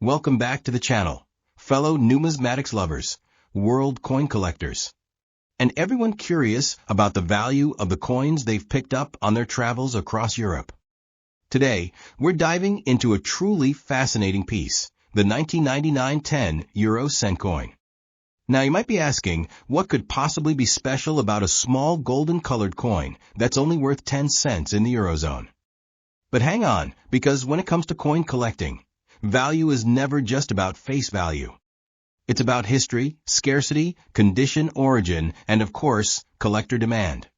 Welcome back to the channel, fellow numismatics lovers, world coin collectors, and everyone curious about the value of the coins they've picked up on their travels across Europe. Today, we're diving into a truly fascinating piece, the 1999 10 euro cent coin. Now you might be asking, what could possibly be special about a small golden-colored coin that's only worth 10 cents in the Eurozone? But hang on, because when it comes to coin collecting, value is never just about face value. It's about history, scarcity, condition, origin, and of course, collector demand.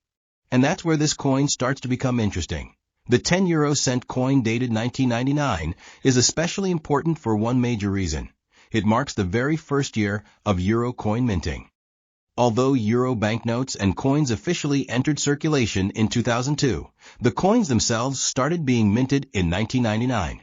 And that's where this coin starts to become interesting. The 10 euro cent coin dated 1999 is especially important for one major reason. It marks the very first year of euro coin minting. Although euro banknotes and coins officially entered circulation in 2002, the coins themselves started being minted in 1999.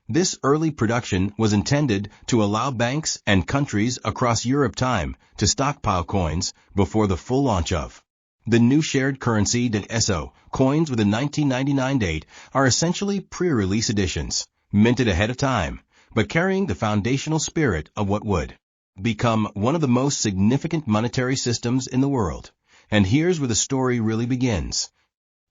This early production was intended to allow banks and countries across Europe time to stockpile coins before the full launch of the new shared currency (ESO). Coins with a 1999 date are essentially pre-release editions, minted ahead of time, but carrying the foundational spirit of what would become one of the most significant monetary systems in the world. And here's where the story really begins.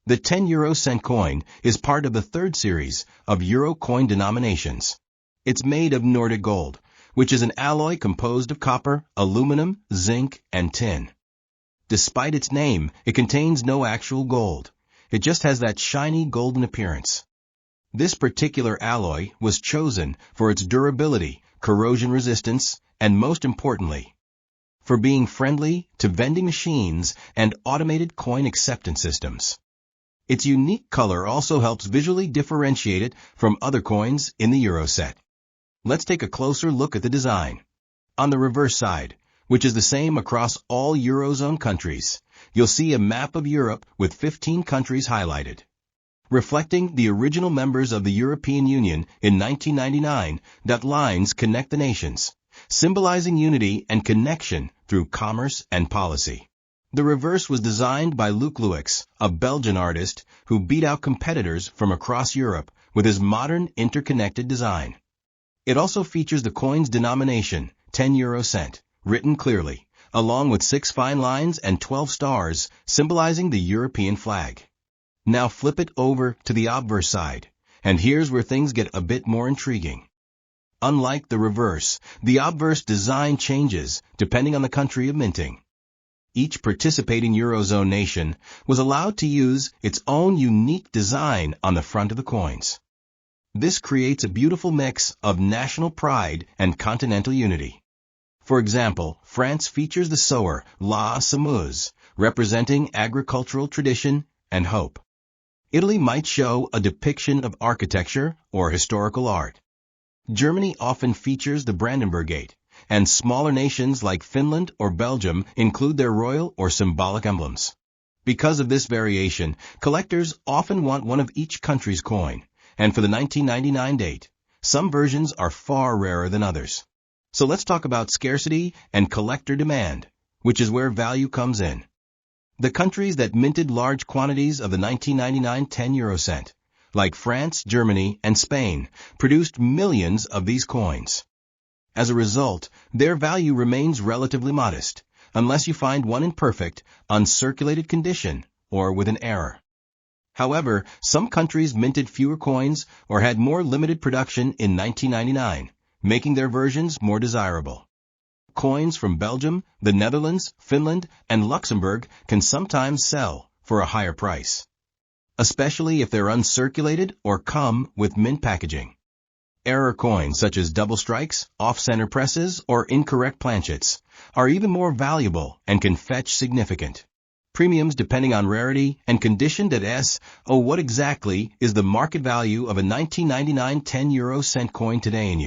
The 10 euro cent coin is part of the third series of euro coin denominations. It's made of Nordic gold, which is an alloy composed of copper, aluminum, zinc, and tin. Despite its name, it contains no actual gold. It just has that shiny golden appearance. This particular alloy was chosen for its durability, corrosion resistance, and most importantly, for being friendly to vending machines and automated coin acceptance systems. Its unique color also helps visually differentiate it from other coins in the euro set. Let's take a closer look at the design. On the reverse side, which is the same across all Eurozone countries, you'll see a map of Europe with 15 countries highlighted. Reflecting the original members of the European Union in 1999, that lines connect the nations, symbolizing unity and connection through commerce and policy. The reverse was designed by Luc Louix, a Belgian artist who beat out competitors from across Europe with his modern interconnected design. It also features the coin's denomination, 10 euro cent, written clearly, along with 6 fine lines and 12 stars, symbolizing the European flag. Now flip it over to the obverse side, and here's where things get a bit more intriguing. Unlike the reverse, the obverse design changes depending on the country of minting. Each participating Eurozone nation was allowed to use its own unique design on the front of the coins. This creates a beautiful mix of national pride and continental unity. For example, France features the sower La Semeuse, representing agricultural tradition and hope. Italy might show a depiction of architecture or historical art. Germany often features the Brandenburg Gate, and smaller nations like Finland or Belgium include their royal or symbolic emblems. Because of this variation, collectors often want one of each country's coin, and for the 1999 date, some versions are far rarer than others. So let's talk about scarcity and collector demand, which is where value comes in. The countries that minted large quantities of the 1999 10 euro cent, like France, Germany, and Spain, produced millions of these coins. As a result, their value remains relatively modest, unless you find one in perfect, uncirculated condition or with an error. However, some countries minted fewer coins or had more limited production in 1999, making their versions more desirable. Coins from Belgium, the Netherlands, Finland, and Luxembourg can sometimes sell for a higher price, especially if they're uncirculated or come with mint packaging. Error coins such as double strikes, off-center presses, or incorrect planchets are even more valuable and can fetch significant premiums depending on rarity and condition. What exactly is the market value of a 1999 10 euro cent coin today in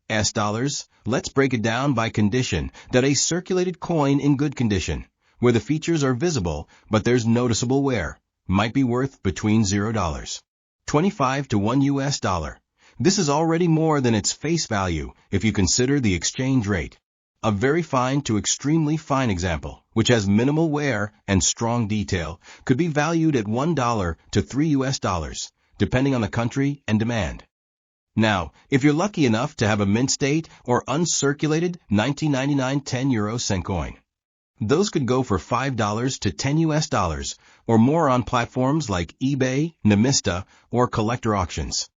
US dollars? Let's break it down by condition. A circulated coin in good condition, where the features are visible but there's noticeable wear, might be worth between $0.25 to $1. This is already more than its face value if you consider the exchange rate. A very fine to extremely fine example, which has minimal wear and strong detail, could be valued at $1 to $3, depending on the country and demand. Now, if you're lucky enough to have a mint state or uncirculated 1999 10 euro cent coin, those could go for $5 to $10 or more on platforms like eBay, Numista, or collector auctions.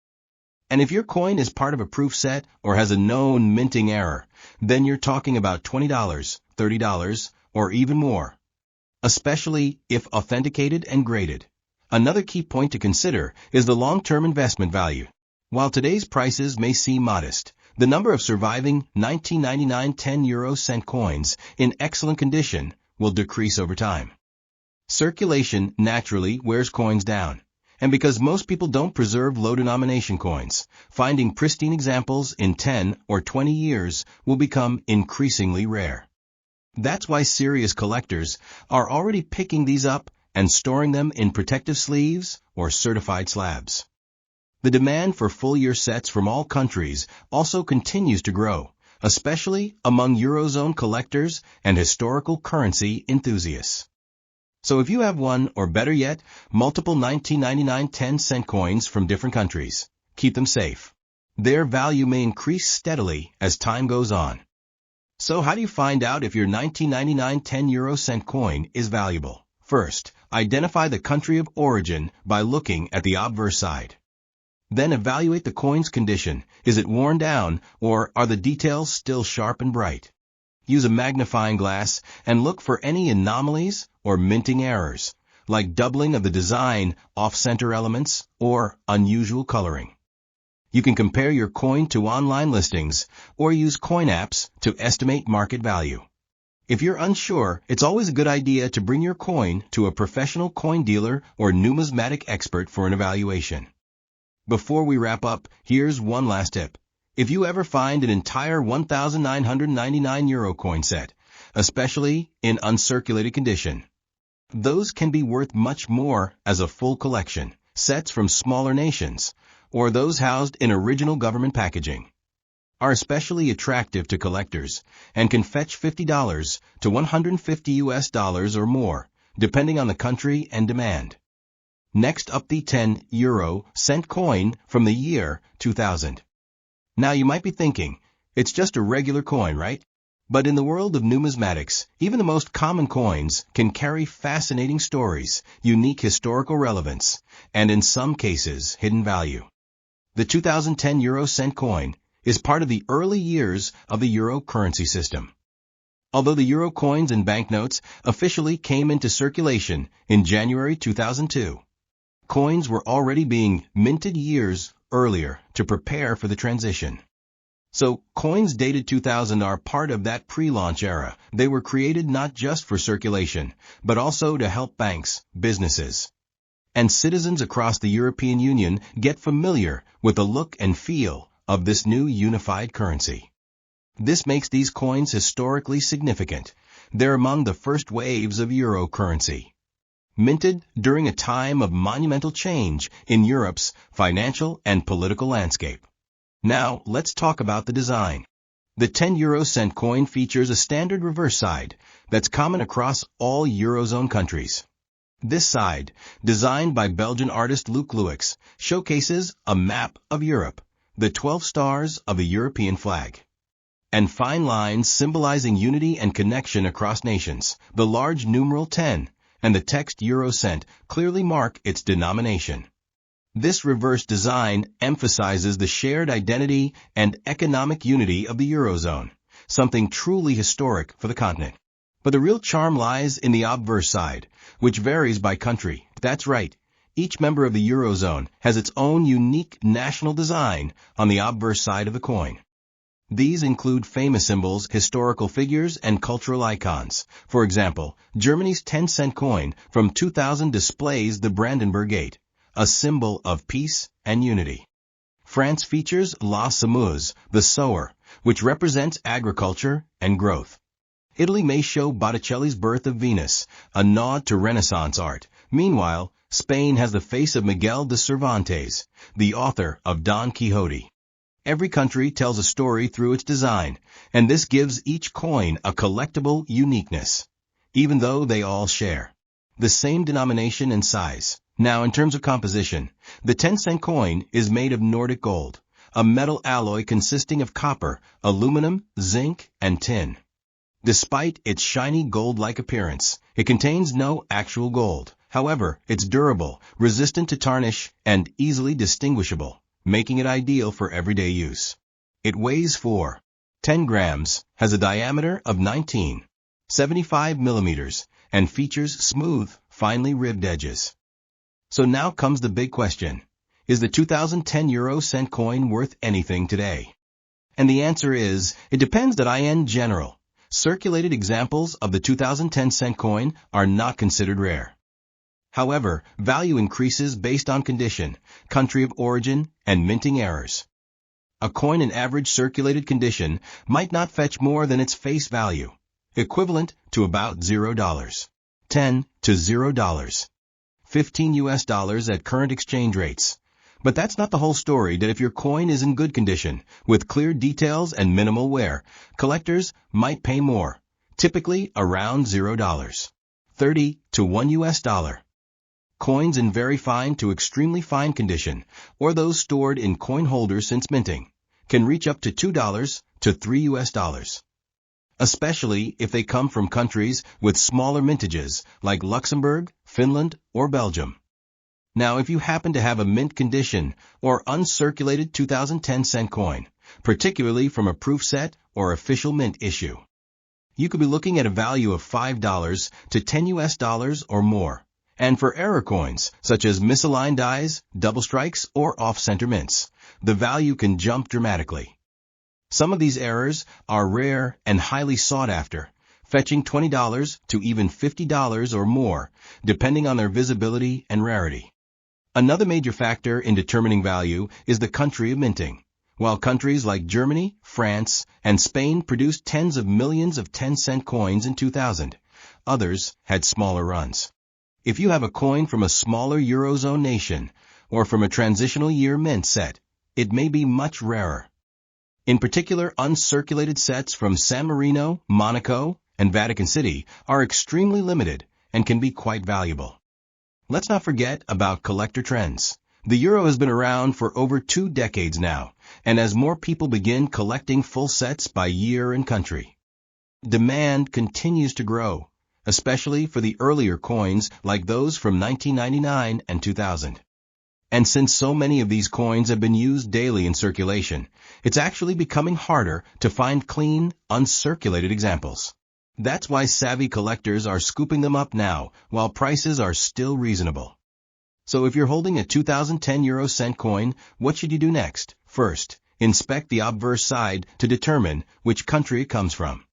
And if your coin is part of a proof set or has a known minting error, then you're talking about $20, $30, or even more, especially if authenticated and graded. Another key point to consider is the long-term investment value. While today's prices may seem modest, the number of surviving 1999 10 euro cent coins in excellent condition will decrease over time. Circulation naturally wears coins down, and because most people don't preserve low-denomination coins, finding pristine examples in 10 or 20 years will become increasingly rare. That's why serious collectors are already picking these up and storing them in protective sleeves or certified slabs. The demand for full-year sets from all countries also continues to grow, especially among Eurozone collectors and historical currency enthusiasts. So if you have one, or better yet, multiple 1999 10-cent coins from different countries, keep them safe. Their value may increase steadily as time goes on. So how do you find out if your 1999 10 euro-cent coin is valuable? First, identify the country of origin by looking at the obverse side. Then evaluate the coin's condition. Is it worn down, or are the details still sharp and bright? Use a magnifying glass and look for any anomalies or minting errors, like doubling of the design, off-center elements, or unusual coloring. You can compare your coin to online listings or use coin apps to estimate market value. If you're unsure, it's always a good idea to bring your coin to a professional coin dealer or numismatic expert for an evaluation. Before we wrap up, here's one last tip. If you ever find an entire 1,999 euro coin set, especially in uncirculated condition, those can be worth much more as a full collection. Sets from smaller nations, or those housed in original government packaging, are especially attractive to collectors and can fetch $50 to $150 or more, depending on the country and demand. Next up, the 10 euro-cent coin from the year 2000. Now you might be thinking, it's just a regular coin, right? But in the world of numismatics, even the most common coins can carry fascinating stories, unique historical relevance, and in some cases, hidden value. The 2010 euro-cent coin is part of the early years of the euro currency system. Although the euro coins and banknotes officially came into circulation in January 2002, coins were already being minted years earlier to prepare for the transition. So, coins dated 2000 are part of that pre-launch era. They were created not just for circulation, but also to help banks, businesses, and citizens across the European Union get familiar with the look and feel of this new unified currency. This makes these coins historically significant. They're among the first waves of euro currency, minted during a time of monumental change in Europe's financial and political landscape. Now, let's talk about the design. The 10 euro-cent coin features a standard reverse side that's common across all Eurozone countries. This side, designed by Belgian artist Luc Louix, showcases a map of Europe, the 12 stars of the European flag, and fine lines symbolizing unity and connection across nations. The large numeral 10 and the text euro-cent clearly mark its denomination. This reverse design emphasizes the shared identity and economic unity of the Eurozone, something truly historic for the continent. But the real charm lies in the obverse side, which varies by country. That's right, each member of the Eurozone has its own unique national design on the obverse side of the coin. These include famous symbols, historical figures, and cultural icons. For example, Germany's 10-cent coin from 2000 displays the Brandenburg Gate, a symbol of peace and unity. France features La Semeuse, the sower, which represents agriculture and growth. Italy may show Botticelli's Birth of Venus, a nod to Renaissance art. Meanwhile, Spain has the face of Miguel de Cervantes, the author of Don Quixote. Every country tells a story through its design, and this gives each coin a collectible uniqueness, even though they all share the same denomination and size. Now, in terms of composition, the 10-cent coin is made of Nordic gold, a metal alloy consisting of copper, aluminum, zinc, and tin. Despite its shiny gold-like appearance, it contains no actual gold. However, it's durable, resistant to tarnish, and easily distinguishable, making it ideal for everyday use. It weighs 4.10 grams, has a diameter of 19.75 millimeters, and features smooth, finely ribbed edges. So now comes the big question. Is the 2010 euro cent coin worth anything today? And the answer is, it depends. In general, circulated examples of the 2010 cent coin are not considered rare. However, value increases based on condition, country of origin, and minting errors. A coin in average circulated condition might not fetch more than its face value, equivalent to about $0.10 to $0.15 at current exchange rates. But that's not the whole story. That if your coin is in good condition, with clear details and minimal wear, collectors might pay more, typically around $0.30 to $1. Coins in very fine to extremely fine condition, or those stored in coin holders since minting, can reach up to $2 to $3, especially if they come from countries with smaller mintages like Luxembourg, Finland, or Belgium. Now, if you happen to have a mint condition or uncirculated 2010 cent coin, particularly from a proof set or official mint issue, you could be looking at a value of $5 to $10 or more. And for error coins, such as misaligned dies, double strikes, or off-center mints, the value can jump dramatically. Some of these errors are rare and highly sought after, fetching $20 to even $50 or more, depending on their visibility and rarity. Another major factor in determining value is the country of minting. While countries like Germany, France, and Spain produced tens of millions of 10-cent coins in 2000, others had smaller runs. If you have a coin from a smaller Eurozone nation, or from a transitional year mint set, it may be much rarer. In particular, uncirculated sets from San Marino, Monaco, and Vatican City are extremely limited and can be quite valuable. Let's not forget about collector trends. The euro has been around for over 2 decades now, and as more people begin collecting full sets by year and country, demand continues to grow, especially for the earlier coins like those from 1999 and 2000. And since so many of these coins have been used daily in circulation, it's actually becoming harder to find clean, uncirculated examples. That's why savvy collectors are scooping them up now, while prices are still reasonable. So if you're holding a 2010 euro cent coin, what should you do next? First, inspect the obverse side to determine which country it comes from.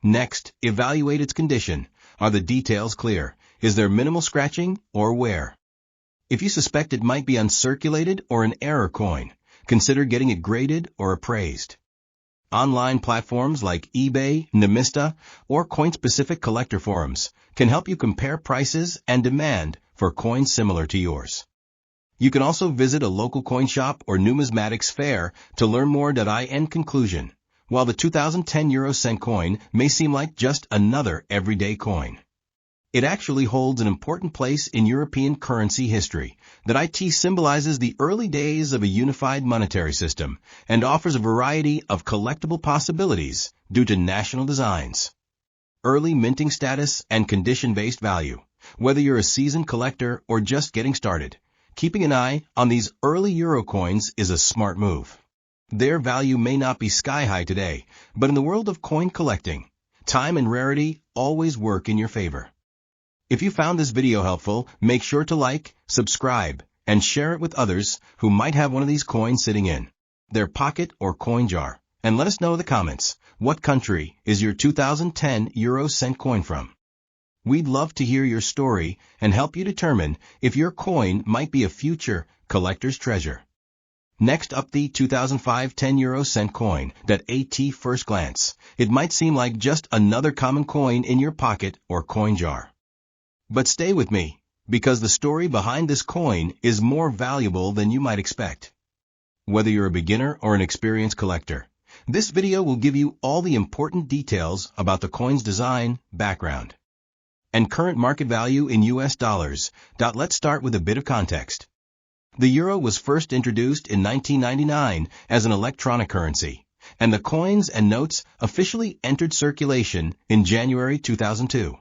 Next, evaluate its condition. Are the details clear? Is there minimal scratching or wear? If you suspect it might be uncirculated or an error coin, consider getting it graded or appraised. Online platforms like eBay, Numismatist, or coin-specific collector forums can help you compare prices and demand for coins similar to yours. You can also visit a local coin shop or numismatics fair to learn more. In conclusion, while the 2010 euro cent coin may seem like just another everyday coin, it actually holds an important place in European currency history. It symbolizes the early days of a unified monetary system and offers a variety of collectible possibilities due to national designs, early minting status, and condition-based value. Whether you're a seasoned collector or just getting started, keeping an eye on these early euro coins is a smart move. Their value may not be sky-high today, but in the world of coin collecting, time and rarity always work in your favor. If you found this video helpful, make sure to like, subscribe, and share it with others who might have one of these coins sitting in their pocket or coin jar. And let us know in the comments, what country is your 2010 euro cent coin from? We'd love to hear your story and help you determine if your coin might be a future collector's treasure. Next up, the 2005 10 euro cent coin. At first glance, it might seem like just another common coin in your pocket or coin jar. But stay with me, because the story behind this coin is more valuable than you might expect. Whether you're a beginner or an experienced collector, this video will give you all the important details about the coin's design, background, and current market value in US dollars. Let's start with a bit of context. The euro was first introduced in 1999 as an electronic currency, and the coins and notes officially entered circulation in January 2002.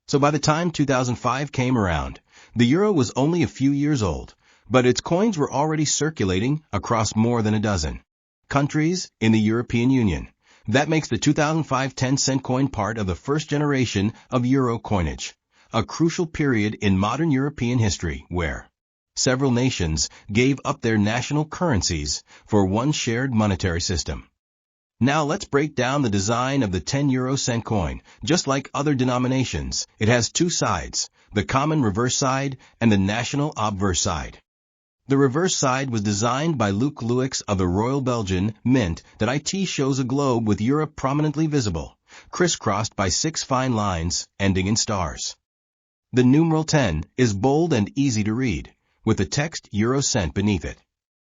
So by the time 2005 came around, the euro was only a few years old, but its coins were already circulating across more than a dozen countries in the European Union. That makes the 2005 10-cent coin part of the first generation of euro coinage, a crucial period in modern European history where several nations gave up their national currencies for one shared monetary system. Now let's break down the design of the 10 euro cent coin. Just like other denominations, it has two sides, the common reverse side and the national obverse side. The reverse side was designed by Luc Louix of the Royal Belgian Mint. That IT shows a globe with Europe prominently visible, crisscrossed by 6 fine lines ending in stars. The numeral 10 is bold and easy to read, with the text euro cent beneath it.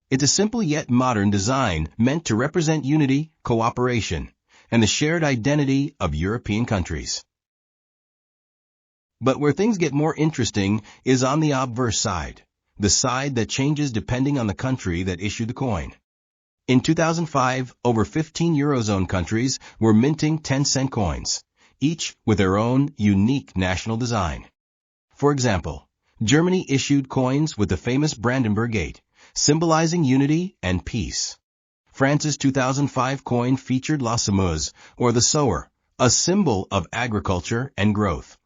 It's a simple yet modern design meant to represent unity, cooperation, and the shared identity of European countries. But where things get more interesting is on the obverse side, the side that changes depending on the country that issued the coin. In 2005, over 15 Eurozone countries were minting 10-cent coins, each with their own unique national design. For example, Germany issued coins with the famous Brandenburg Gate, symbolizing unity and peace. France's 2005 coin featured la semeuse, or the sower, a symbol of agriculture and growth.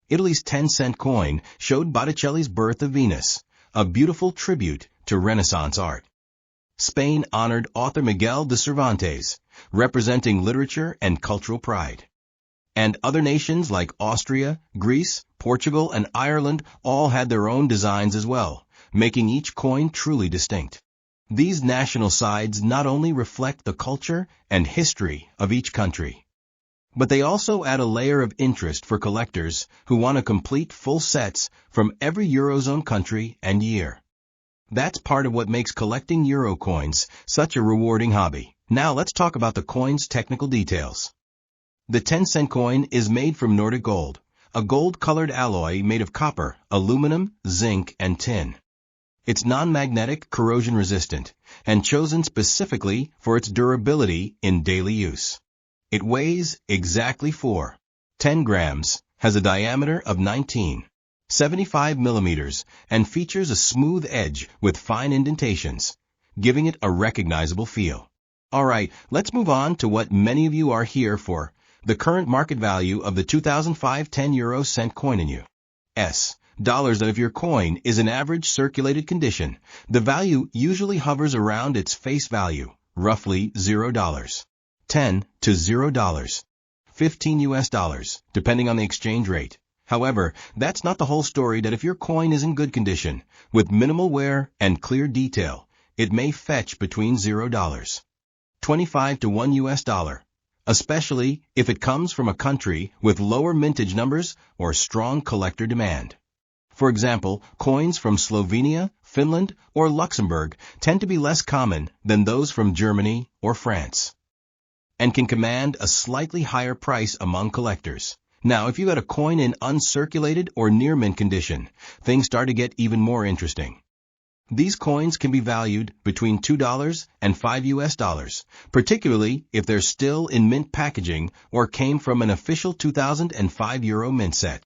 Italy's 10-cent coin showed Botticelli's Birth of Venus, a beautiful tribute to Renaissance art. Spain honored author Miguel de Cervantes, representing literature and cultural pride. And other nations like Austria, Greece, Portugal, and Ireland all had their own designs as well, making each coin truly distinct. These national sides not only reflect the culture and history of each country, but they also add a layer of interest for collectors who want to complete full sets from every Eurozone country and year. That's part of what makes collecting euro coins such a rewarding hobby. Now let's talk about the coin's technical details. The 10-cent coin is made from Nordic gold, a gold-colored alloy made of copper, aluminum, zinc, and tin. It's non-magnetic, corrosion-resistant, and chosen specifically for its durability in daily use. It weighs exactly 10 grams, has a diameter of 19.75 millimeters, and features a smooth edge with fine indentations, giving it a recognizable feel. Alright, let's move on to what many of you are here for, the current market value of the 2005 10 euro cent coin in U.S. dollars. And if your coin is in average circulated condition, the value usually hovers around its face value, roughly $0. 10 to $0. 15 US dollars, depending on the exchange rate. However, that's not the whole story. That if your coin is in good condition, with minimal wear and clear detail, it may fetch between $0. 25 to 1 US dollar, especially if it comes from a country with lower mintage numbers or strong collector demand. For example, coins from Slovenia, Finland, or Luxembourg tend to be less common than those from Germany or France, and can command a slightly higher price among collectors. Now, if you got a coin in uncirculated or near mint condition, things start to get even more interesting. These coins can be valued between $2 and $5 US, particularly if they're still in mint packaging or came from an official 2005 euro mint set.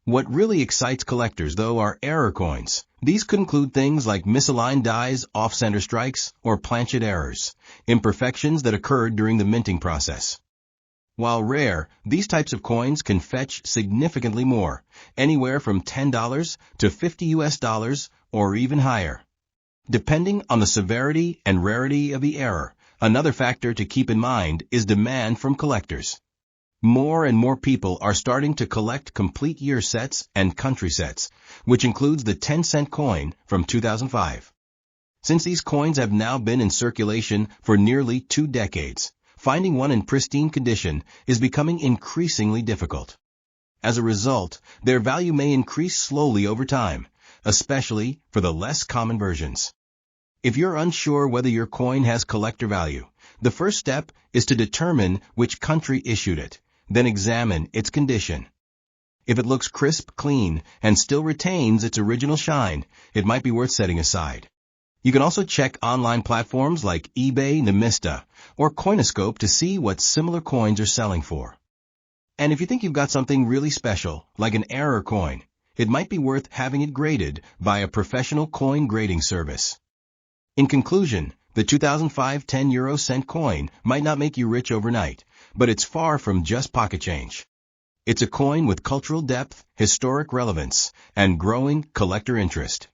What really excites collectors, though, are error coins. These could include things like misaligned dies, off-center strikes, or planchet errors, imperfections that occurred during the minting process. While rare, these types of coins can fetch significantly more, anywhere from $10 to $50 US or even higher, depending on the severity and rarity of the error. Another factor to keep in mind is demand from collectors. More and more people are starting to collect complete year sets and country sets, which includes the 10-cent coin from 2005. Since these coins have now been in circulation for nearly 2 decades, finding one in pristine condition is becoming increasingly difficult. As a result, their value may increase slowly over time, especially for the less common versions. If you're unsure whether your coin has collector value, the first step is to determine which country issued it, then examine its condition. If it looks crisp, clean, and still retains its original shine, it might be worth setting aside. You can also check online platforms like eBay, Numista, or Coinoscope to see what similar coins are selling for. And if you think you've got something really special, like an error coin, it might be worth having it graded by a professional coin grading service. In conclusion, the 2005 10 cent coin might not make you rich overnight, but it's far from just pocket change. It's a coin with cultural depth, historic relevance, and growing collector interest.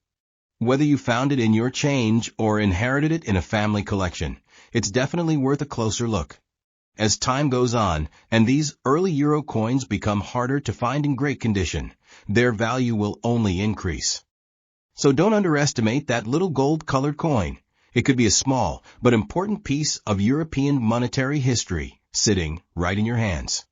Whether you found it in your change or inherited it in a family collection, it's definitely worth a closer look. As time goes on, and these early euro coins become harder to find in great condition, their value will only increase. So don't underestimate that little gold-colored coin. It could be a small but important piece of European monetary history sitting right in your hands.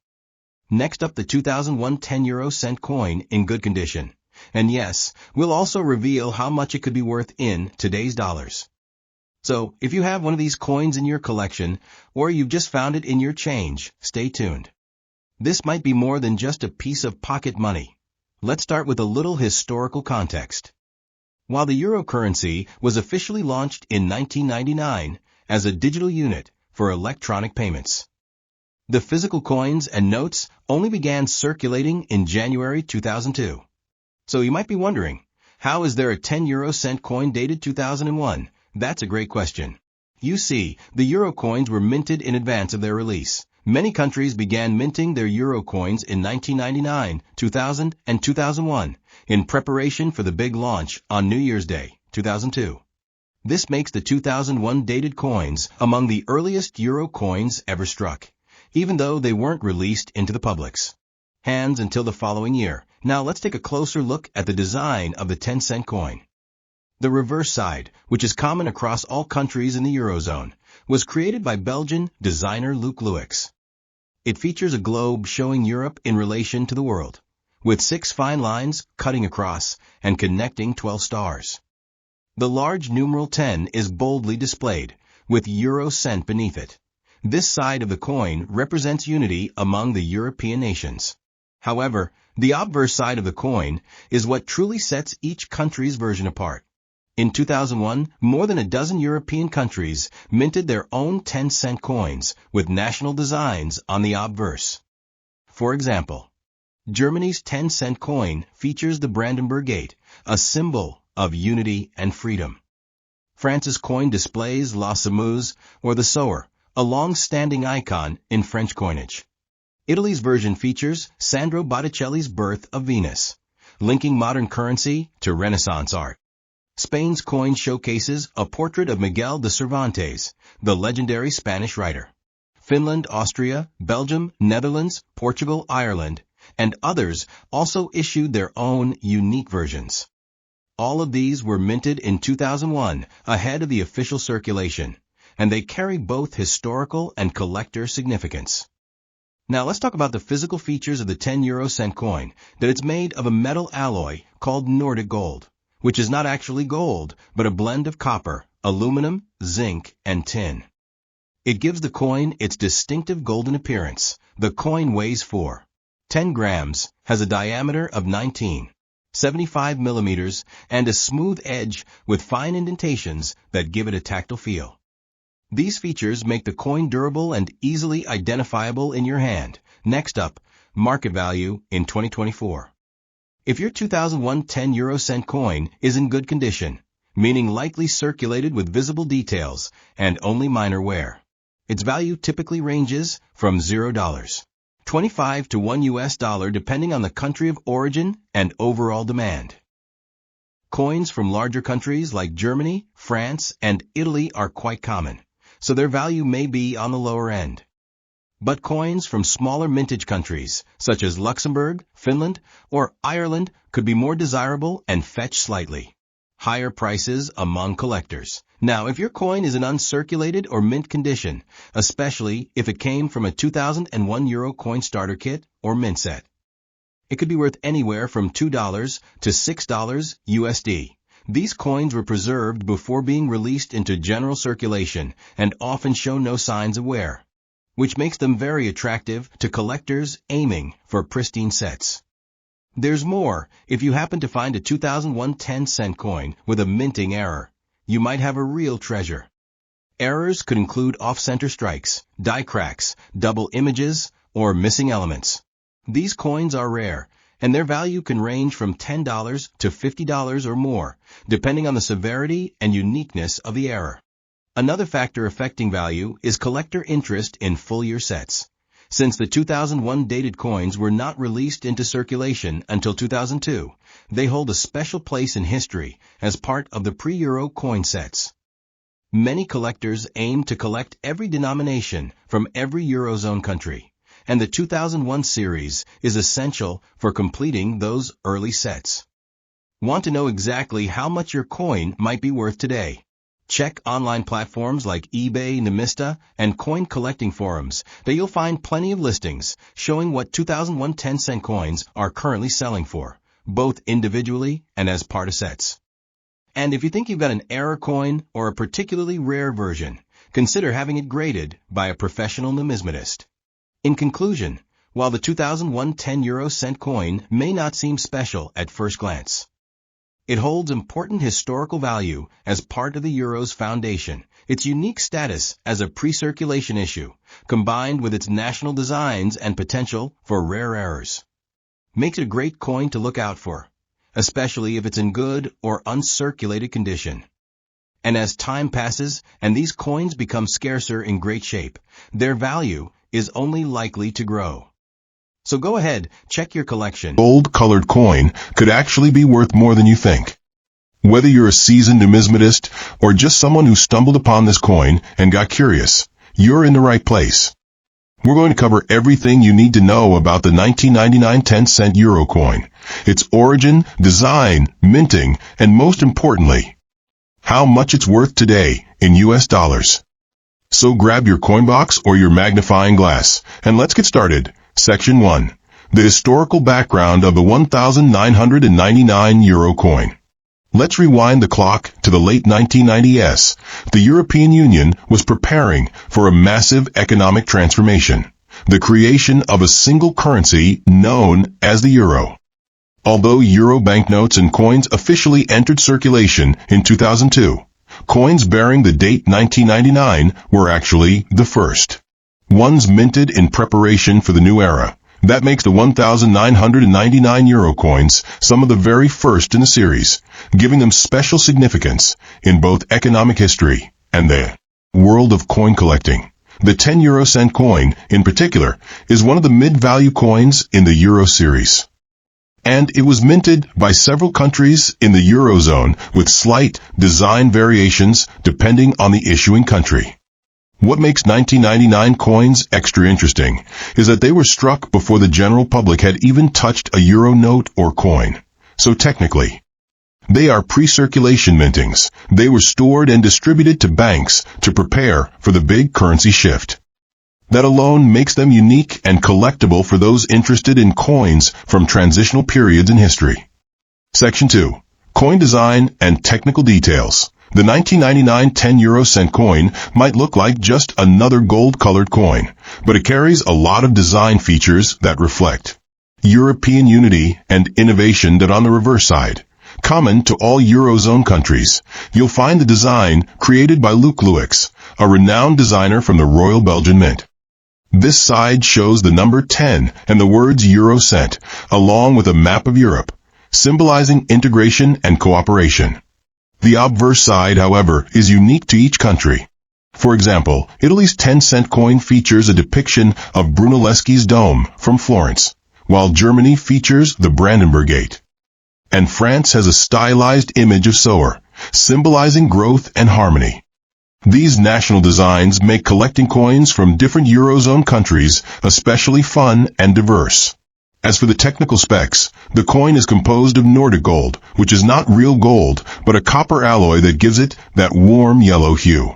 Next up, the 2001 10 cent coin in good condition. And yes, we'll also reveal how much it could be worth in today's dollars. So, if you have one of these coins in your collection, or you've just found it in your change, stay tuned. This might be more than just a piece of pocket money. Let's start with a little historical context. While the euro currency was officially launched in 1999 as a digital unit for electronic payments, the physical coins and notes only began circulating in January 2002. So you might be wondering, how is there a 10 cent coin dated 2001? That's a great question. You see, the euro coins were minted in advance of their release. Many countries began minting their euro coins in 1999, 2000, and 2001 in preparation for the big launch on New Year's Day, 2002. This makes the 2001 dated coins among the earliest euro coins ever struck, even though they weren't released into the public's hands until the following year. Now let's take a closer look at the design of the 10 cent coin. The reverse side, which is common across all countries in the Eurozone, was created by Belgian designer Luc Louix. It features a globe showing Europe in relation to the world, with 6 fine lines cutting across and connecting 12 stars. The large numeral 10 is boldly displayed, with euro cent beneath it. This side of the coin represents unity among the European nations. However, the obverse side of the coin is what truly sets each country's version apart. In 2001, more than a dozen European countries minted their own 10 cent coins with national designs on the obverse. For example, Germany's 10 cent coin features the Brandenburg Gate, a symbol of unity and freedom. France's coin displays La Semeuse, or the sower, a long-standing icon in French coinage. Italy's version features Sandro Botticelli's Birth of Venus, linking modern currency to Renaissance art. Spain's coin showcases a portrait of Miguel de Cervantes, the legendary Spanish writer. Finland, Austria, Belgium, Netherlands, Portugal, Ireland, and others also issued their own unique versions. All of these were minted in 2001 ahead of the official circulation, and they carry both historical and collector significance. Now let's talk about the physical features of the 10 cent coin, that it's made of a metal alloy called Nordic gold, which is not actually gold, but a blend of copper, aluminum, zinc, and tin. It gives the coin its distinctive golden appearance. The coin weighs 10 grams, has a diameter of 19.75 millimeters, and a smooth edge with fine indentations that give it a tactile feel. These features make the coin durable and easily identifiable in your hand. Next up, market value in 2024. If your 2001 10 cent coin is in good condition, meaning lightly circulated with visible details and only minor wear, its value typically ranges from $0.25 to $1 depending on the country of origin and overall demand. Coins from larger countries like Germany, France, and Italy are quite common, so their value may be on the lower end. But coins from smaller mintage countries, such as Luxembourg, Finland, or Ireland, could be more desirable and fetch slightly higher prices among collectors. Now, if your coin is in uncirculated or mint condition, especially if it came from a 2001 euro coin starter kit or mint set, it could be worth anywhere from $2 to $6 USD. These coins were preserved before being released into general circulation and often show no signs of wear, which makes them very attractive to collectors aiming for pristine sets. There's more. If you happen to find a 2001 10 cent coin with a minting error, you might have a real treasure. Errors could include off-center strikes, die cracks, double images, or missing elements. These coins are rare, and their value can range from $10 to $50 or more, depending on the severity and uniqueness of the error. Another factor affecting value is collector interest in full-year sets. Since the 2001 dated coins were not released into circulation until 2002, they hold a special place in history as part of the pre-Euro coin sets. Many collectors aim to collect every denomination from every Eurozone country, and the 2001 series is essential for completing those early sets. Want to know exactly how much your coin might be worth today? Check online platforms like eBay, Numista, and coin collecting forums that you'll find plenty of listings showing what 2001 10-cent coins are currently selling for, both individually and as part of sets. And if you think you've got an error coin or a particularly rare version, consider having it graded by a professional numismatist. In conclusion, while the 2001 10-euro-cent coin may not seem special at first glance, it holds important historical value as part of the euro's foundation. Its unique status as a pre-circulation issue, combined with its national designs and potential for rare errors, makes it a great coin to look out for, especially if it's in good or uncirculated condition. And as time passes and these coins become scarcer in great shape, their value is only likely to grow. So go ahead, check your collection. Gold-colored coin could actually be worth more than you think. Whether you're a seasoned numismatist or just someone who stumbled upon this coin and got curious, you're in the right place. We're going to cover everything you need to know about the 1999 10-cent euro coin, its origin, design, minting, and most importantly, how much it's worth today in US dollars. So grab your coin box or your magnifying glass, and let's get started. Section 1. The historical background of the 1999 euro coin. Let's rewind the clock to the late 1990s. The European Union was preparing for a massive economic transformation, the creation of a single currency known as the euro. Although euro banknotes and coins officially entered circulation in 2002, coins bearing the date 1999 were actually the first ones minted in preparation for the new era. That makes the 1999 euro coins some of the very first in the series, giving them special significance in both economic history and the world of coin collecting. The 10 euro cent coin, in particular, is one of the mid-value coins in the euro series. And it was minted by several countries in the Eurozone with slight design variations depending on the issuing country. What makes 1999 coins extra interesting is that they were struck before the general public had even touched a euro note or coin. So technically, they are pre-circulation mintings. They were stored and distributed to banks to prepare for the big currency shift. That alone makes them unique and collectible for those interested in coins from transitional periods in history. Section 2. Coin design and technical details. The 1999 10 euro cent coin might look like just another gold-colored coin, but it carries a lot of design features that reflect European unity and innovation that on the reverse side, common to all Eurozone countries, you'll find the design created by Luc Louix, a renowned designer from the Royal Belgian Mint. This side shows the number 10 and the words Euro cent, along with a map of Europe, symbolizing integration and cooperation. The obverse side, however, is unique to each country. For example, Italy's 10-cent coin features a depiction of Brunelleschi's dome from Florence, while Germany features the Brandenburg Gate. And France has a stylized image of Sower, symbolizing growth and harmony. These national designs make collecting coins from different Eurozone countries especially fun and diverse. As for the technical specs, the coin is composed of Nordic gold, which is not real gold, but a copper alloy that gives it that warm yellow hue.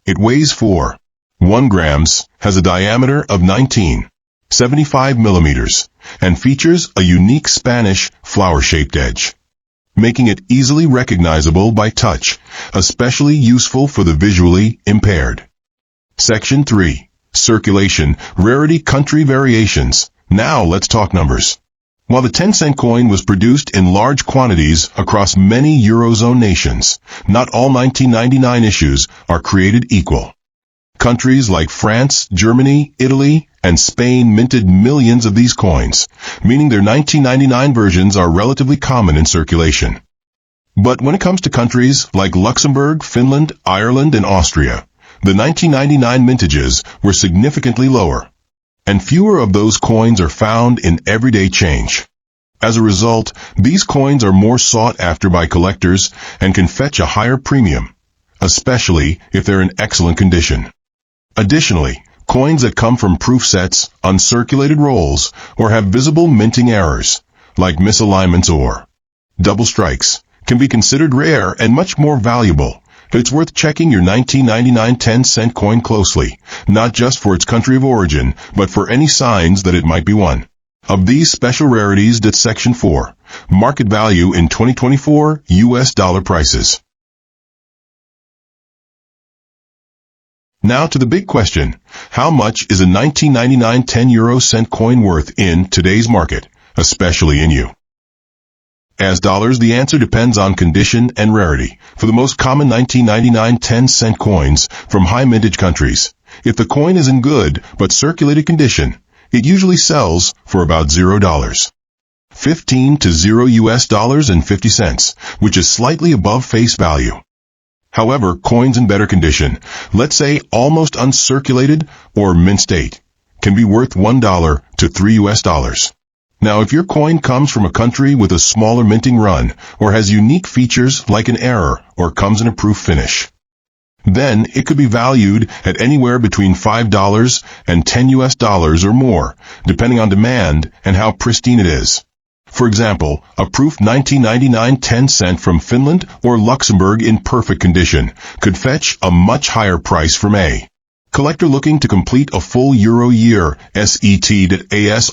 It weighs 4.1 grams, has a diameter of 19.75 millimeters, and features a unique Spanish flower-shaped edge, making it easily recognizable by touch, especially useful for the visually impaired. Section 3. Circulation, rarity, country variations. Now let's talk numbers. While the 10-cent coin was produced in large quantities across many Eurozone nations, not all 1999 issues are created equal. Countries like France, Germany, Italy, and Spain minted millions of these coins, meaning their 1999 versions are relatively common in circulation. But when it comes to countries like Luxembourg, Finland, Ireland, and Austria, the 1999 mintages were significantly lower, and fewer of those coins are found in everyday change. As a result, these coins are more sought after by collectors and can fetch a higher premium, especially if they're in excellent condition. Additionally, coins that come from proof sets, uncirculated rolls, or have visible minting errors, like misalignments or double strikes, can be considered rare and much more valuable. It's worth checking your 1999 10-cent coin closely, not just for its country of origin, but for any signs that it might be one of these special rarities. That's Section 4. Market value in 2024 U.S. dollar prices. Now to the big question. How much is a 1999 10-euro-cent coin worth in today's market, especially in you? As dollars, the answer depends on condition and rarity. For the most common 1999 10-cent coins from high mintage countries, if the coin is in good but circulated condition, it usually sells for about $0. 15 to 0 US dollars and 50 cents, which is slightly above face value. However, coins in better condition, let's say almost uncirculated or mint state, can be worth $1 to 3 US dollars. Now, if your coin comes from a country with a smaller minting run or has unique features like an error or comes in a proof finish, then it could be valued at anywhere between $5 and 10 US dollars or more, depending on demand and how pristine it is. For example, a proof 1999 10-cent from Finland or Luxembourg in perfect condition could fetch a much higher price from a collector looking to complete a full Euro year. As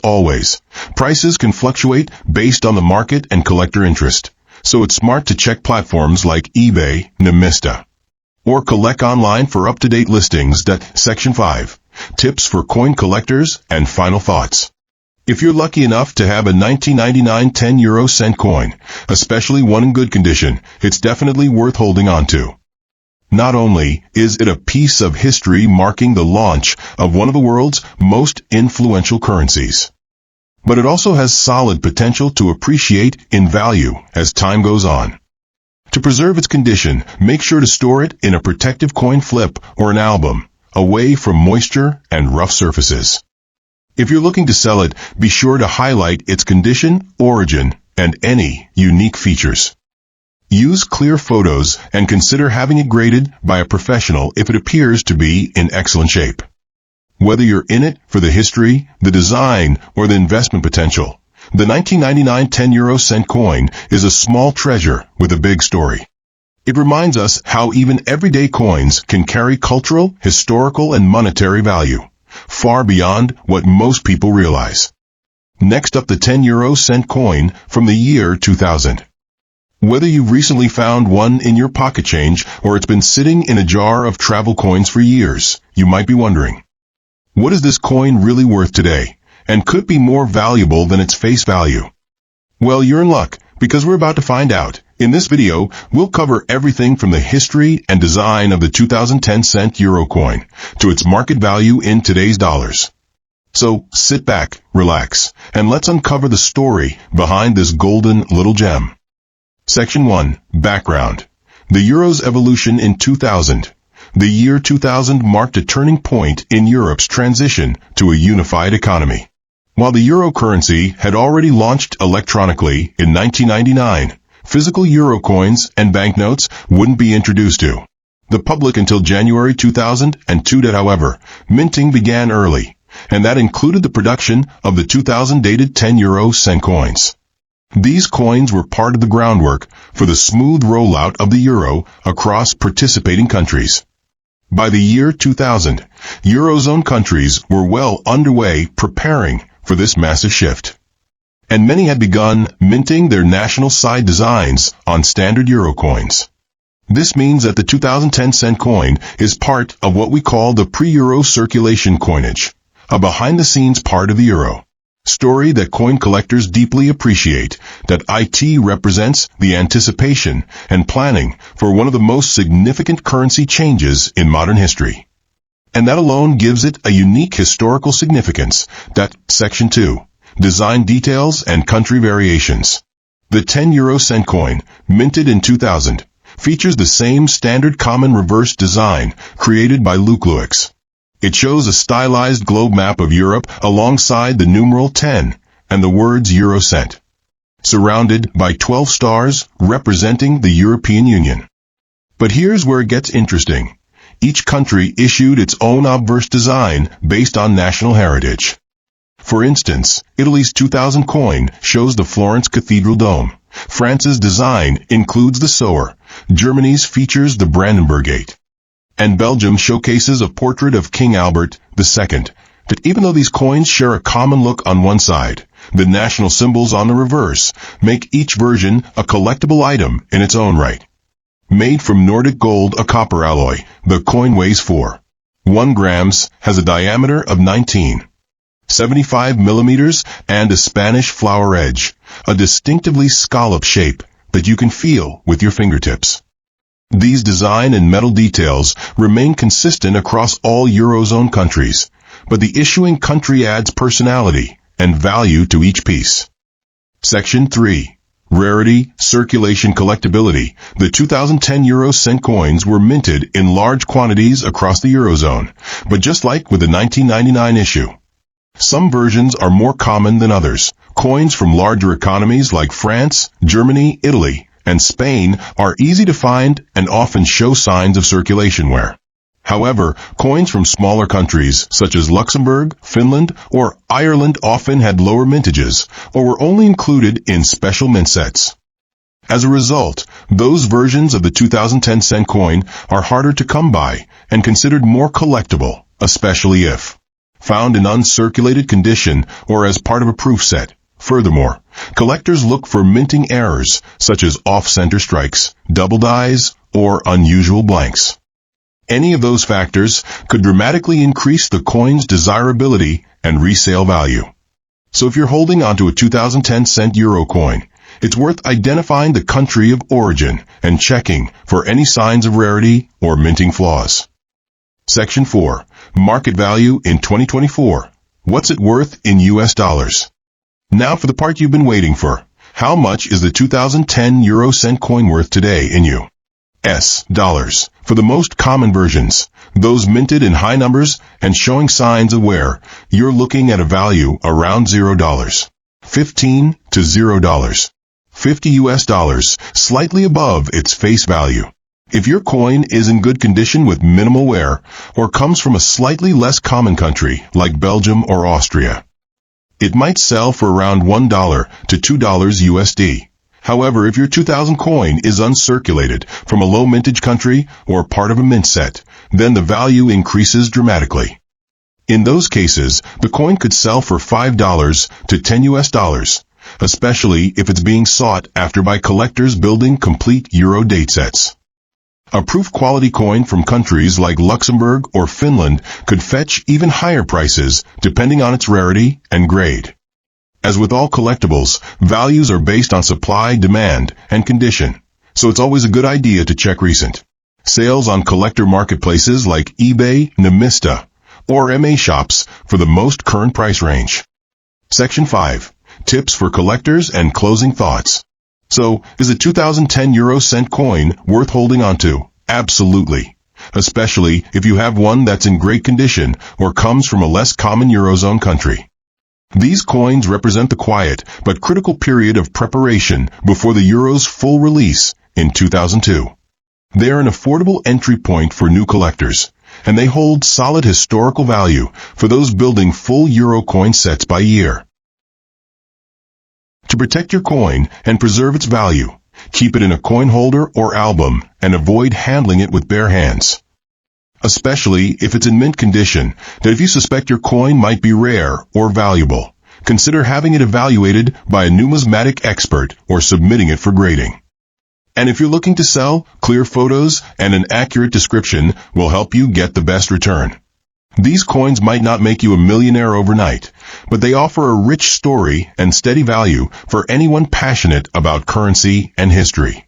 always, prices can fluctuate based on the market and collector interest, so it's smart to check platforms like eBay, Numista, or collect online for up-to-date listings. Section 5. Tips for coin collectors and final thoughts. If you're lucky enough to have a 1999 10-euro-cent coin, especially one in good condition, it's definitely worth holding on to. Not only is it a piece of history marking the launch of one of the world's most influential currencies, but it also has solid potential to appreciate in value as time goes on. To preserve its condition, make sure to store it in a protective coin flip or an album, away from moisture and rough surfaces. If you're looking to sell it, be sure to highlight its condition, origin, and any unique features. Use clear photos and consider having it graded by a professional if it appears to be in excellent shape. Whether you're in it for the history, the design, or the investment potential, the 1999 10-euro-cent coin is a small treasure with a big story. It reminds us how even everyday coins can carry cultural, historical, and monetary value, far beyond what most people realize. Next up, the 10-euro-cent coin from the year 2000. Whether you've recently found one in your pocket change or it's been sitting in a jar of travel coins for years, you might be wondering, what is this coin really worth today, and could be more valuable than its face value? Well, you're in luck, because we're about to find out. In this video, we'll cover everything from the history and design of the 2010-cent euro coin to its market value in today's dollars. So sit back, relax, and let's uncover the story behind this golden little gem. Section 1. Background. The euro's evolution in 2000. The year 2000 marked a turning point in Europe's transition to a unified economy. While the euro currency had already launched electronically in 1999, physical euro coins and banknotes wouldn't be introduced to the public until January 2002. However, minting began early, and that included the production of the 2000 dated 10-euro-cent coins. These coins were part of the groundwork for the smooth rollout of the euro across participating countries. By the year 2000, Eurozone countries were well underway preparing for this massive shift, and many had begun minting their national side designs on standard euro coins. This means that the 2010-cent coin is part of what we call the pre-euro circulation coinage, a behind-the-scenes part of the euro. Story that coin collectors deeply appreciate, that it represents the anticipation and planning for one of the most significant currency changes in modern history. And that alone gives it a unique historical significance. That Section 2. Design details and country variations. The 10 euro cent coin, minted in 2000, features the same standard common reverse design created by Luke. It shows a stylized globe map of Europe alongside the numeral 10 and the words Eurocent, surrounded by 12 stars representing the European Union. But here's where it gets interesting. Each country issued its own obverse design based on national heritage. For instance, Italy's 2000 coin shows the Florence Cathedral dome. France's design includes the Sower. Germany's features the Brandenburg Gate. And Belgium showcases a portrait of King Albert II. But even though these coins share a common look on one side, the national symbols on the reverse make each version a collectible item in its own right. Made from Nordic gold, a copper alloy, the coin weighs 4.1 grams, has a diameter of 19.75 millimeters, and a Spanish flower edge, a distinctively scallop shape that you can feel with your fingertips. These design and metal details remain consistent across all Eurozone countries, but the issuing country adds personality and value to each piece. Section 3. Rarity, circulation, collectability. The 2010 euro cent coins were minted in large quantities across the Eurozone, but just like with the 1999 issue, some versions are more common than others. Coins from larger economies like France, Germany, Italy, and Spain are easy to find and often show signs of circulation wear. However, coins from smaller countries such as Luxembourg, Finland, or Ireland often had lower mintages or were only included in special mint sets. As a result, those versions of the 2010 cent coin are harder to come by and considered more collectible, especially if found in uncirculated condition or as part of a proof set. Furthermore, collectors look for minting errors such as off-center strikes, double dies, or unusual blanks. Any of those factors could dramatically increase the coin's desirability and resale value. So if you're holding onto a 2010 cent euro coin, it's worth identifying the country of origin and checking for any signs of rarity or minting flaws. Section 4. Market value in 2024. What's it worth in US dollars? Now for the part you've been waiting for. How much is the 2010 euro cent coin worth today in US dollars? For the most common versions, those minted in high numbers and showing signs of wear, you're looking at a value around $0. 15 to $0. 50 US dollars, slightly above its face value. If your coin is in good condition with minimal wear or comes from a slightly less common country like Belgium or Austria, it might sell for around $1 to $2 USD. However, if your 2000 coin is uncirculated from a low mintage country or part of a mint set, then the value increases dramatically. In those cases, the coin could sell for $5 to 10 US dollars, especially if it's being sought after by collectors building complete euro date sets. A proof quality coin from countries like Luxembourg or Finland could fetch even higher prices depending on its rarity and grade. As with all collectibles, values are based on supply, demand, and condition, so it's always a good idea to check recent sales on collector marketplaces like eBay, Numismatist, or MA shops for the most current price range. Section 5. Tips for collectors and closing thoughts. So, is a 2010 euro cent coin worth holding onto? Absolutely. Especially if you have one that's in great condition or comes from a less common Eurozone country. These coins represent the quiet but critical period of preparation before the euro's full release in 2002. They are an affordable entry point for new collectors, and they hold solid historical value for those building full euro coin sets by year. To protect your coin and preserve its value, keep it in a coin holder or album and avoid handling it with bare hands. Especially if it's in mint condition, that if you suspect your coin might be rare or valuable, consider having it evaluated by a numismatic expert or submitting it for grading. And if you're looking to sell, clear photos and an accurate description will help you get the best return. These coins might not make you a millionaire overnight, but they offer a rich story and steady value for anyone passionate about currency and history.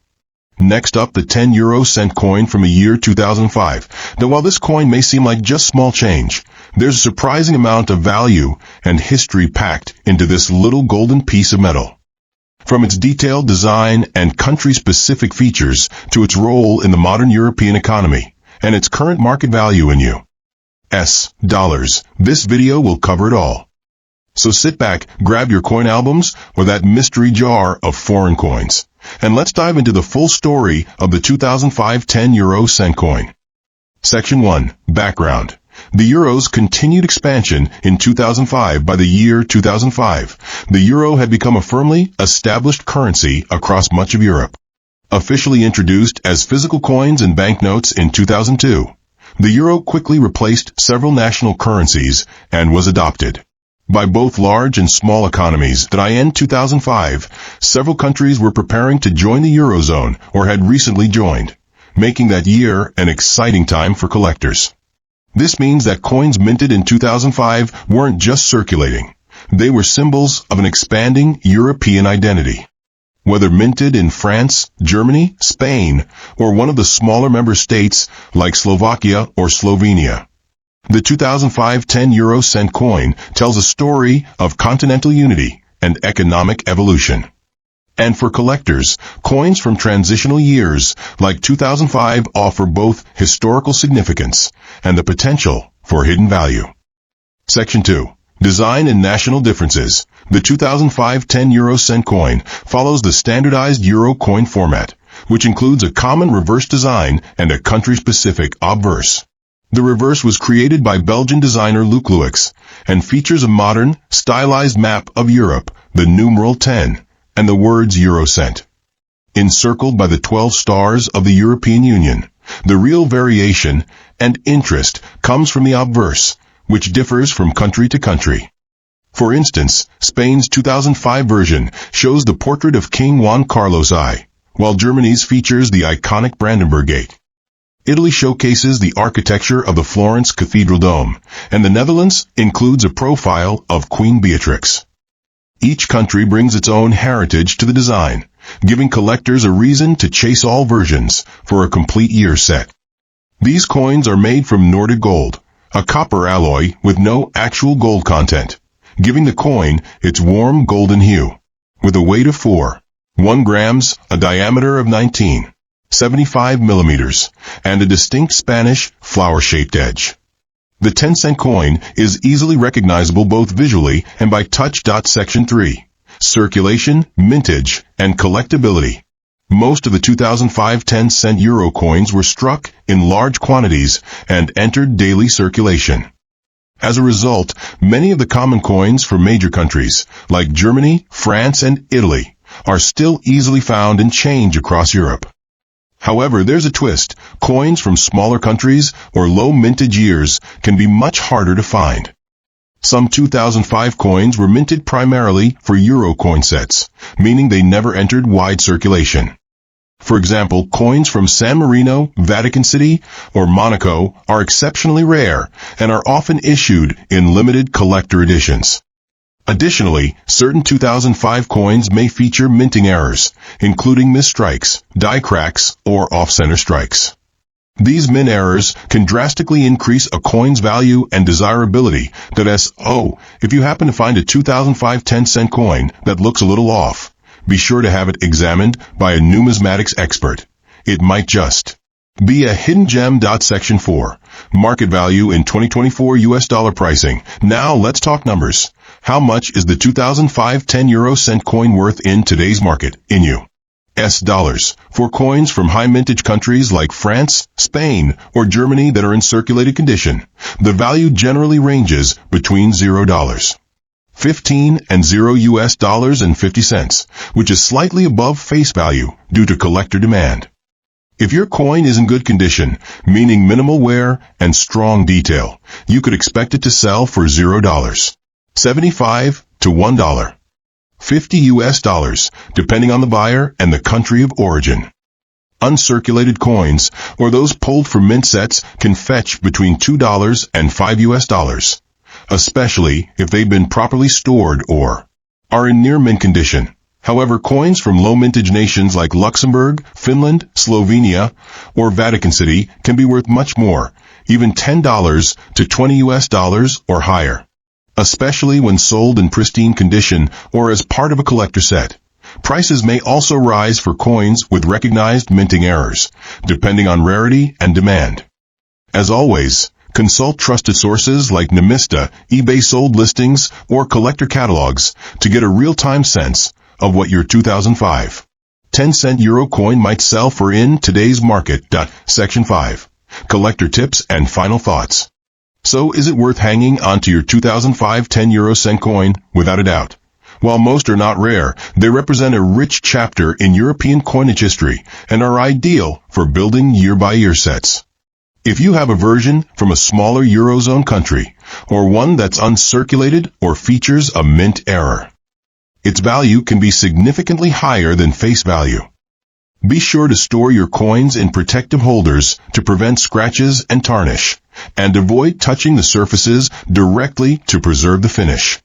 Next up, the 10 euro cent coin from the year 2005. Now, while this coin may seem like just small change, there's a surprising amount of value and history packed into this little golden piece of metal. From its detailed design and country-specific features to its role in the modern European economy and its current market value in U.S. dollars, this video will cover it all. So sit back, grab your coin albums or that mystery jar of foreign coins, and let's dive into the full story of the 2005 10 euro cent coin. Section 1. Background. The euro's continued expansion in 2005. By the year 2005, the euro had become a firmly established currency across much of Europe. Officially introduced as physical coins and banknotes in 2002, the euro quickly replaced several national currencies and was adopted by both large and small economies. By end 2005, several countries were preparing to join the Eurozone or had recently joined, making that year an exciting time for collectors. This means that coins minted in 2005 weren't just circulating. They were symbols of an expanding European identity. Whether minted in France, Germany, Spain, or one of the smaller member states like Slovakia or Slovenia, the 2005 10 euro cent coin tells a story of continental unity and economic evolution. And for collectors, coins from transitional years like 2005 offer both historical significance and the potential for hidden value. Section 2. Design and national differences. The 2005 10 euro cent coin follows the standardized euro coin format, which includes a common reverse design and a country-specific obverse. The reverse was created by Belgian designer Luc Louix and features a modern, stylized map of Europe, the numeral 10, and the words Eurocent. Encircled by the 12 stars of the European Union, the real variation and interest comes from the obverse, which differs from country to country. For instance, Spain's 2005 version shows the portrait of King Juan Carlos I, while Germany's features the iconic Brandenburg Gate. Italy showcases the architecture of the Florence Cathedral Dome, and the Netherlands includes a profile of Queen Beatrix. Each country brings its own heritage to the design, giving collectors a reason to chase all versions for a complete year set. These coins are made from Nordic gold, a copper alloy with no actual gold content, giving the coin its warm golden hue. With a weight of 4.1 grams, a diameter of 19.75 millimeters, and a distinct Spanish flower-shaped edge. The 10-cent coin is easily recognizable both visually and by touch. Section 3. Circulation, mintage, and collectability. Most of the 2005 10-cent euro coins were struck in large quantities and entered daily circulation. As a result, many of the common coins from major countries, like Germany, France, and Italy, are still easily found in change across Europe. However, there's a twist. Coins from smaller countries or low mintage years can be much harder to find. Some 2005 coins were minted primarily for euro coin sets, meaning they never entered wide circulation. For example, coins from San Marino, Vatican City, or Monaco are exceptionally rare and are often issued in limited collector editions. Additionally, certain 2005 coins may feature minting errors, including misstrikes, die cracks, or off-center strikes. These mint errors can drastically increase a coin's value and desirability. If you happen to find a 2005 10-cent coin that looks a little off, be sure to have it examined by a numismatics expert. It might just be a hidden gem. Section 4. Market value in 2024 US dollar pricing. Now let's talk numbers. How much is the 2005 10 euro cent coin worth in today's market in US dollars? For coins from high mintage countries like France, Spain, or Germany that are in circulated condition, the value generally ranges between $0.15 and $0.50, which is slightly above face value due to collector demand. If your coin is in good condition, meaning minimal wear and strong detail, you could expect it to sell for $0.75 to $1.50 US, depending on the buyer and the country of origin. uncirculated coins, or those pulled from mint sets can fetch between $2 and $5, especially if they've been properly stored or are in near mint condition. However, coins from low mintage nations like Luxembourg, Finland, Slovenia, or Vatican City can be worth much more, even $10 to $20 or higher, especially when sold in pristine condition or as part of a collector set. Prices may also rise for coins with recognized minting errors, depending on rarity and demand. As always, consult trusted sources like Numismatist, eBay sold listings, or collector catalogs to get a real-time sense of what your 2005 10-cent euro coin might sell for in today's market. Section 5. Collector tips and final thoughts. So, is it worth hanging onto your 2005 10 euro cent coin? Without a doubt. While most are not rare, they represent a rich chapter in European coinage history and are ideal for building year-by-year sets. If you have a version from a smaller Eurozone country, or one that's uncirculated or features a mint error, its value can be significantly higher than face value. Be sure to store your coins in protective holders to prevent scratches and tarnish, and avoid touching the surfaces directly to preserve the finish.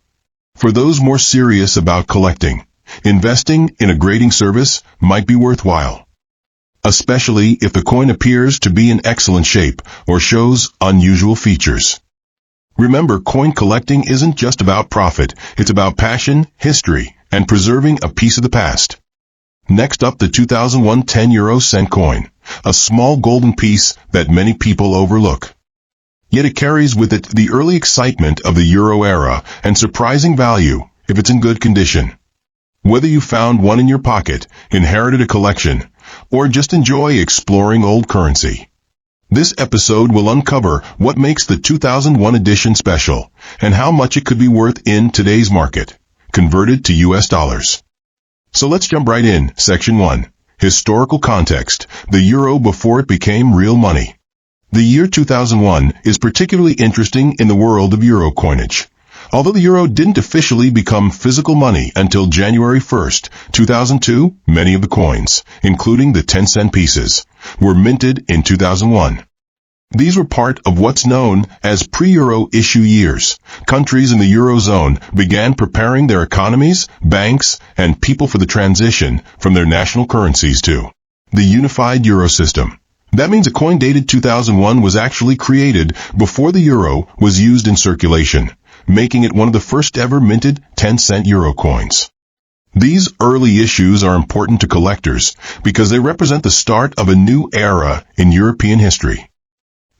For those more serious about collecting, investing in a grading service might be worthwhile, especially if the coin appears to be in excellent shape or shows unusual features. Remember, coin collecting isn't just about profit, it's about passion, history, and preserving a piece of the past. Next up, the 2001 10 euro cent coin, a small golden piece that many people overlook. Yet it carries with it the early excitement of the euro era and surprising value if it's in good condition. Whether you found one in your pocket, inherited a collection, or just enjoy exploring old currency, this episode will uncover what makes the 2001 edition special and how much it could be worth in today's market, converted to US dollars. So let's jump right in. Section 1. Historical context. The euro before it became real money. The year 2001 is particularly interesting in the world of euro coinage. Although the euro didn't officially become physical money until January 1st, 2002, many of the coins, including the 10-cent pieces, were minted in 2001. These were part of what's known as pre-euro issue years. Countries in the Eurozone began preparing their economies, banks, and people for the transition from their national currencies to the unified euro system. That means a coin dated 2001 was actually created before the euro was used in circulation, making it one of the first ever minted 10-cent euro coins. These early issues are important to collectors because they represent the start of a new era in European history.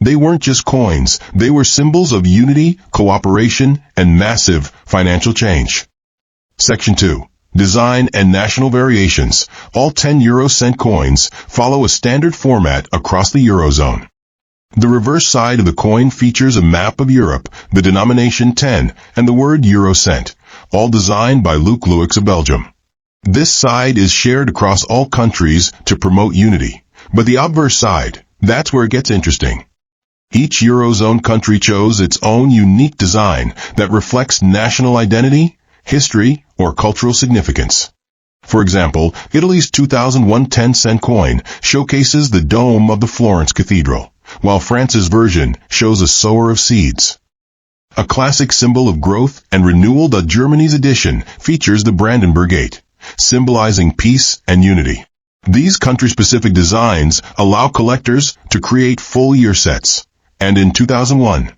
They weren't just coins, they were symbols of unity, cooperation, and massive financial change. Section 2. Design and national variations. All 10 euro cent coins follow a standard format across the Eurozone. The reverse side of the coin features a map of Europe, the denomination 10, and the word euro cent, all designed by Luc Louix of Belgium. This side is shared across all countries to promote unity. But the obverse side, that's where it gets interesting. Each Eurozone country chose its own unique design that reflects national identity, history, or cultural significance. For example, Italy's 2001 10-cent coin showcases the dome of the Florence Cathedral, while France's version shows a sower of seeds. A classic symbol of growth and renewal. Germany's edition features the Brandenburg Gate, symbolizing peace and unity. These country-specific designs allow collectors to create full-year sets. And in 2001,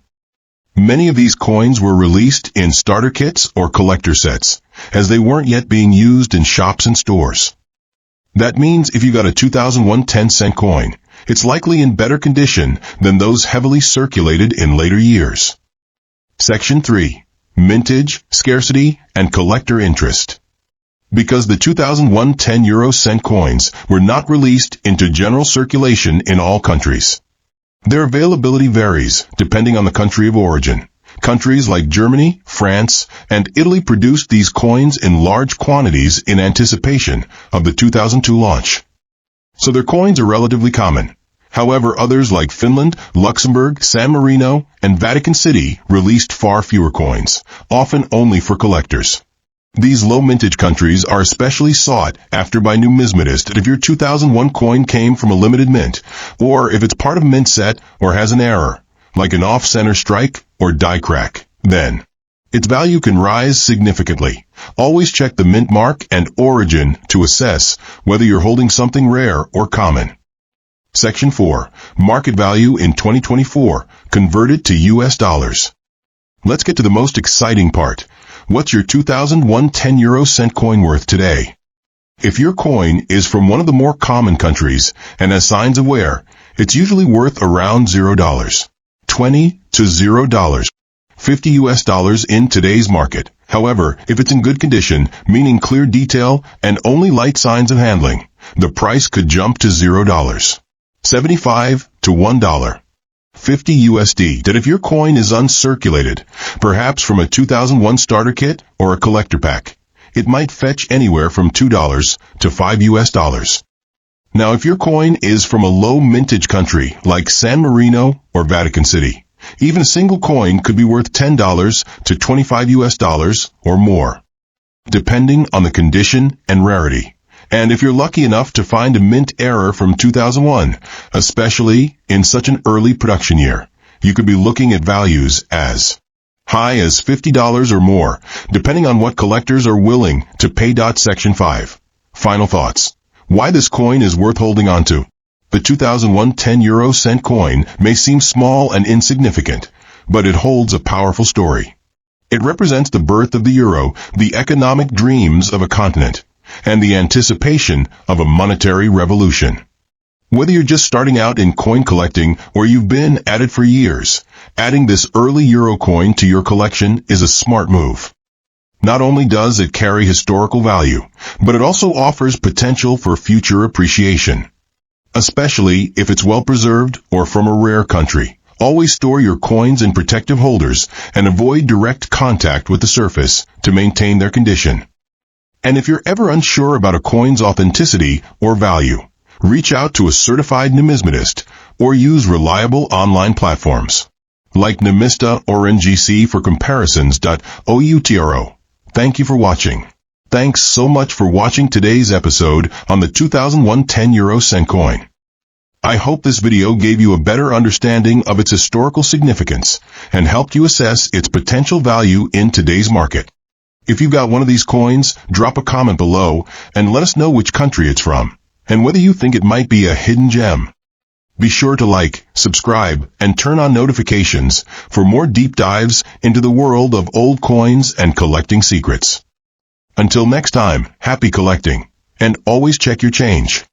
many of these coins were released in starter kits or collector sets, as they weren't yet being used in shops and stores. That means if you got a 2001 10-cent coin, it's likely in better condition than those heavily circulated in later years. Section 3. Mintage, scarcity, and collector interest. Because the 2001 10 euro cent coins were not released into general circulation in all countries, their availability varies depending on the country of origin. Countries like Germany, France, and Italy produced these coins in large quantities in anticipation of the 2002 launch, so their coins are relatively common. However, others like Finland, Luxembourg, San Marino, and Vatican City released far fewer coins, often only for collectors. These low mintage countries are especially sought after by numismatists if your 2001 coin came from a limited mint, or if it's part of a mint set or has an error, like an off-center strike or die crack. Then, its value can rise significantly. Always check the mint mark and origin to assess whether you're holding something rare or common. Section 4. Market value in 2024, converted to US dollars. Let's get to the most exciting part. What's your 2001 10 cent coin worth today? If your coin is from one of the more common countries and has signs of wear, it's usually worth around $0. 20 to $0. 50 US dollars in today's market. However, if it's in good condition, meaning clear detail and only light signs of handling, the price could jump to $0. 75 to $1. 50 USD. That if your coin is uncirculated, perhaps from a 2001 starter kit or a collector pack, it might fetch anywhere from $2 to $5 US. Now, if your coin is from a low mintage country like San Marino or Vatican City, even a single coin could be worth $10 to $25 US or more, depending on the condition and rarity. And if you're lucky enough to find a mint error from 2001, especially in such an early production year, you could be looking at values as high as $50 or more, depending on what collectors are willing to pay. Section 5. Final thoughts. Why this coin is worth holding on to. The 2001 10 cent coin may seem small and insignificant, but it holds a powerful story. It represents the birth of the euro, the economic dreams of a continent, and the anticipation of a monetary revolution. Whether you're just starting out in coin collecting or you've been at it for years, adding this early euro coin to your collection is a smart move. Not only does it carry historical value, but it also offers potential for future appreciation, especially if it's well preserved or from a rare country. Always store your coins in protective holders and avoid direct contact with the surface to maintain their condition. And if you're ever unsure about a coin's authenticity or value, reach out to a certified numismatist or use reliable online platforms like Numista or NGC for comparisons. OUTRO. Thank you for watching. Thanks so much for watching today's episode on the 2001 10 cent coin. I hope this video gave you a better understanding of its historical significance and helped you assess its potential value in today's market. If you've got one of these coins, drop a comment below and let us know which country it's from and whether you think it might be a hidden gem. Be sure to like, subscribe, and turn on notifications for more deep dives into the world of old coins and collecting secrets. Until next time, happy collecting, and always check your change.